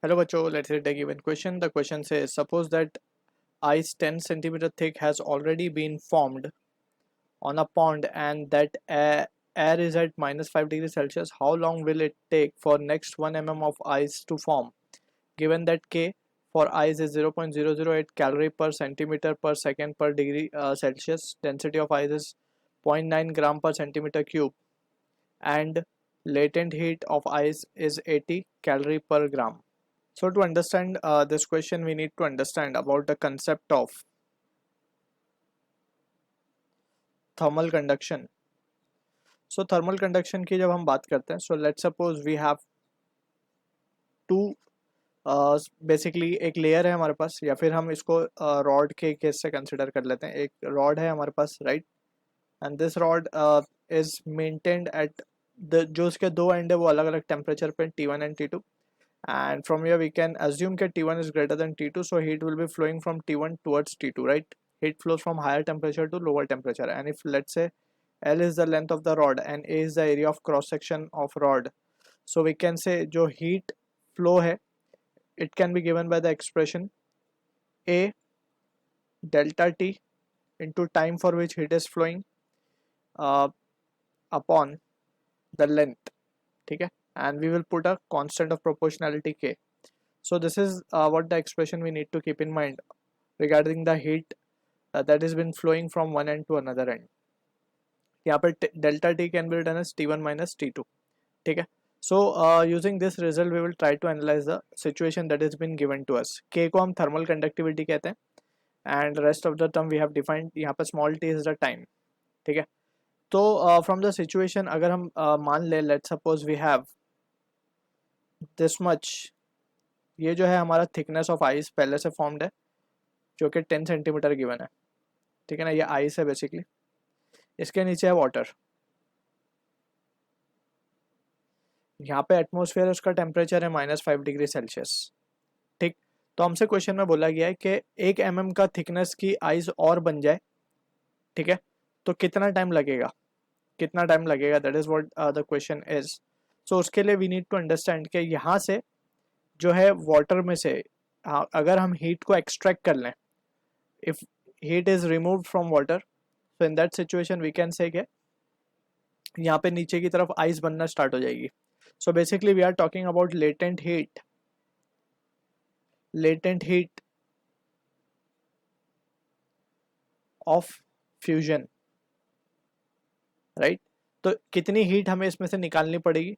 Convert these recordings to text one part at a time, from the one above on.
Hello बच्चों, let's read a given question. The question says, suppose that ice 10 centimeter thick has already been formed on a pond and that air is at minus 5 degrees Celsius. How long will it take for next 1 mm of ice to form? Given that K for ice is 0.008 calorie per centimeter per second per degree Celsius, density of ice is 0.9 gram per centimeter cube, and latent heat of ice is 80 calorie per gram. So to understand this question, we need to understand about the concept of thermal conduction. So thermal conduction की जब हम बात करते हैं, so let's suppose we have two basically एक layer है हमारे पास, या फिर हम इसको रॉड के केस से कंसिडर कर लेते हैं. एक रॉड है हमारे पास, right, and this rod is maintained at the, जो उसके दो एंड है वो अलग अलग टेम्परेचर पे, T1 and T2. And from here we can assume that T1 is greater than T2, so heat will be flowing from T1 towards T2, right? Heat flows from higher temperature to lower temperature, and if let's say L is the length of the rod and A is the area of cross section of rod, so we can say जो heat flow है, it can be given by the expression A delta T into time for which heat is flowing uh, upon the length, ठीक है, and we will put a constant of proportionality K. So this is what the expression we need to keep in mind regarding the heat that has been flowing from one end to another end. यहाँ पर delta T can be written as T1 minus T2, ठीक है. So using this result we will try to analyze the situation that has been given to us. K को हम thermal conductivity कहते हैं and rest of the term we have defined. यहाँ पर small t is the time, ठीक है. तो from the situation अगर हम मान ले, let's suppose we have this much, ये जो है हमारा थिकनेस ऑफ आइस पहले से फॉर्म्ड है जो कि 10 सेंटीमीटर गिवन है, ठीक है ना. ये आइस है बेसिकली, इसके नीचे है वाटर, यहाँ पे एटमॉस्फेयर उसका टेम्परेचर है -5 डिग्री सेल्सियस, ठीक. तो हमसे क्वेश्चन में बोला गया है कि 1 mm का थिकनेस की आइस और बन जाए, ठीक है, तो कितना टाइम लगेगा, कितना टाइम लगेगा, that is what the question is. So उसके लिए वी नीड टू अंडरस्टैंड कि यहाँ से जो है वाटर में से अगर हम हीट को एक्सट्रैक्ट कर लें, if heat is removed from water, so in that situation we can say कि यहाँ पे नीचे की तरफ आइस बनना स्टार्ट हो जाएगी. So basically we are talking about latent heat of fusion, right? तो कितनी हीट हमें इसमें से निकालनी पड़ेगी,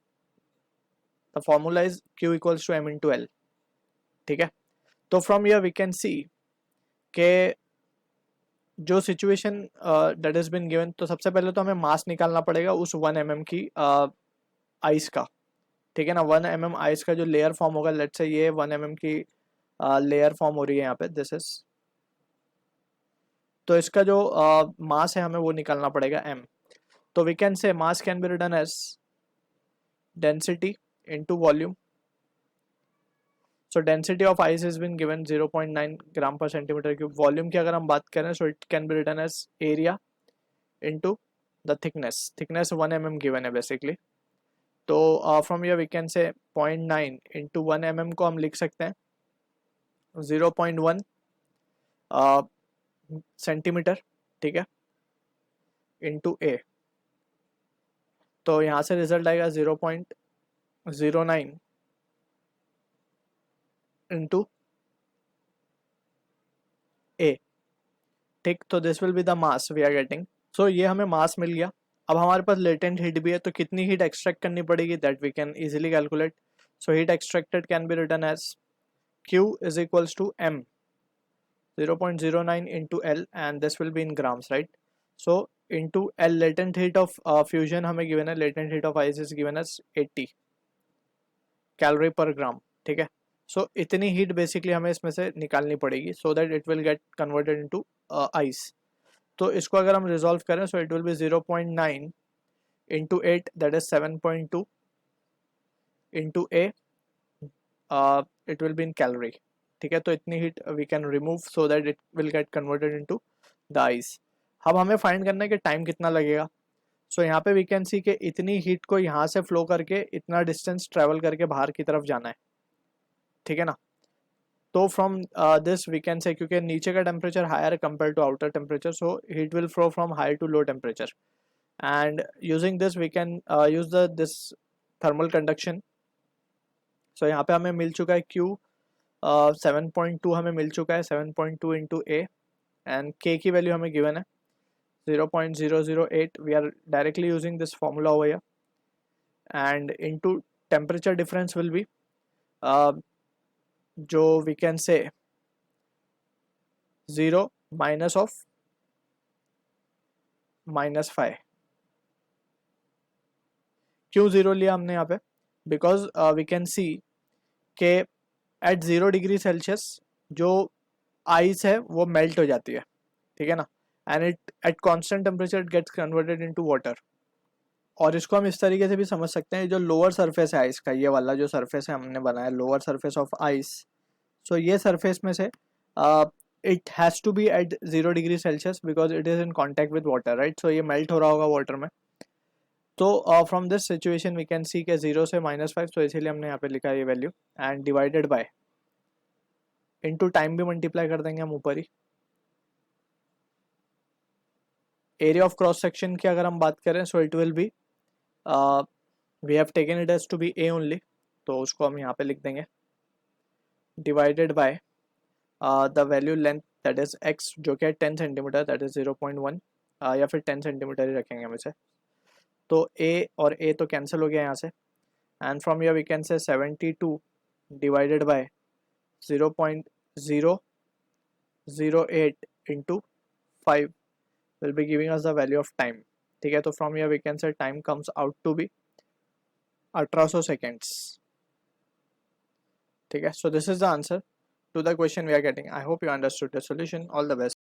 the formula is Q equals to M into L, ठीक है. तो from here we can see कि जो situation that is been given, तो सबसे पहले तो हमें मास निकालना पड़ेगा उस 1 mm की आइस का, ठीक है ना. 1 mm आइस का जो लेयर फॉर्म होगा, लेट्स से ये 1 mm की लेयर फॉर्म हो रही है यहाँ पे, दिस इज, तो इसका जो मास है हमें वो निकालना पड़ेगा m. तो we can say mass can be written as density into volume. So density of ice is been given 0.9 gram per centimetre cube. Volume की अगर हम बात करें, so it can be written as area into the thickness 1 mm given है basically. तो from here we can say 0.9 into 1 mm को हम लिख सकते हैं 0.1 सेंटीमीटर, ठीक है, इंटू ए. तो यहाँ से रिजल्ट आएगा 0.09 इंटू ए, ठीक. तो this will be the mass we are getting. So ये हमें मास मिल गया. अब हमारे पास लेटेंट हीट भी है, तो कितनी हीट एक्सट्रैक्ट करनी पड़ेगी, that we can easily calculate. So heat extracted can be written as Q is equals to M 0.09 into L, and this will be in grams, right? So into L, latent heat of fusion हमें given है, latent heat of ice is given as 80 calorie per gram, ठीक है. So इतनी heat basically हमें इसमें से निकालनी पड़ेगी so that it will get converted into ice. तो इसको अगर हम resolve करें, so it will be 0.9 into 8, that is 7.2 into A, it will be in calorie, ठीक है. तो इतनी heat we can remove so that it will get converted into the ice. अब हमें फाइंड करना है कि टाइम कितना लगेगा. सो यहाँ पे वी कैन सी कि इतनी हीट को यहाँ से फ्लो करके इतना डिस्टेंस ट्रेवल करके बाहर की तरफ जाना है, ठीक है ना। तो फ्रॉम दिस वी कैन से, क्योंकि नीचे का temperature higher compare to outer temperature, so heat will flow from high to low temperature, and using this we can use the this thermal conduction. So यहाँ पे हमें मिल चुका है Q 7.2 हमें मिल चुका है, 7.2 इंटू ए, एंड K की value हमें गिवन है 0.008. We are directly using this formula over here, and into temperature difference will be जो we can say 0 minus of -5. क्यों 0 लिया हमने यहाँ पे? बिकॉज वी कैन सी के एट 0 डिग्री सेल्सियस जो आइस है वो मेल्ट हो जाती है, ठीक है ना, and it at constant temperature it gets converted into water. और इसको हम इस तरीके से भी समझ सकते हैं, जो लोअर सरफेस है आइस का, ये वाला जो सरफेस है हमने बनाया lower surface of ice, so ये सरफेस में से it has to be at 0 degree Celsius because it is in contact with water, right. So ये मेल्ट हो रहा होगा वाटर में। तो from this situation we can see के 0 से -5, तो इसीलिए हमने यहाँ पे लिखा है ये value, and divided by into time भी मल्टीप्लाई कर देंगे हम ऊपर ही। एरिया ऑफ क्रॉस सेक्शन की अगर हम बात करें, so it will be we have taken it as to be A only, तो उसको हम यहाँ पे लिख देंगे, divided by the value length that is x, जो कि है 10 सेंटीमीटर, दैट इज 0.1, या फिर 10 सेंटीमीटर ही रखेंगे हम इसे। तो a और a तो कैंसिल हो गया यहाँ से, and from here we can say 72 divided by 0.008 into 5 will be giving us the value of time, ठीक है। तो from here we can say time comes out to be 1800 seconds, ठीक है। So this is the answer to the question we are getting. I hope you understood the solution. All the best.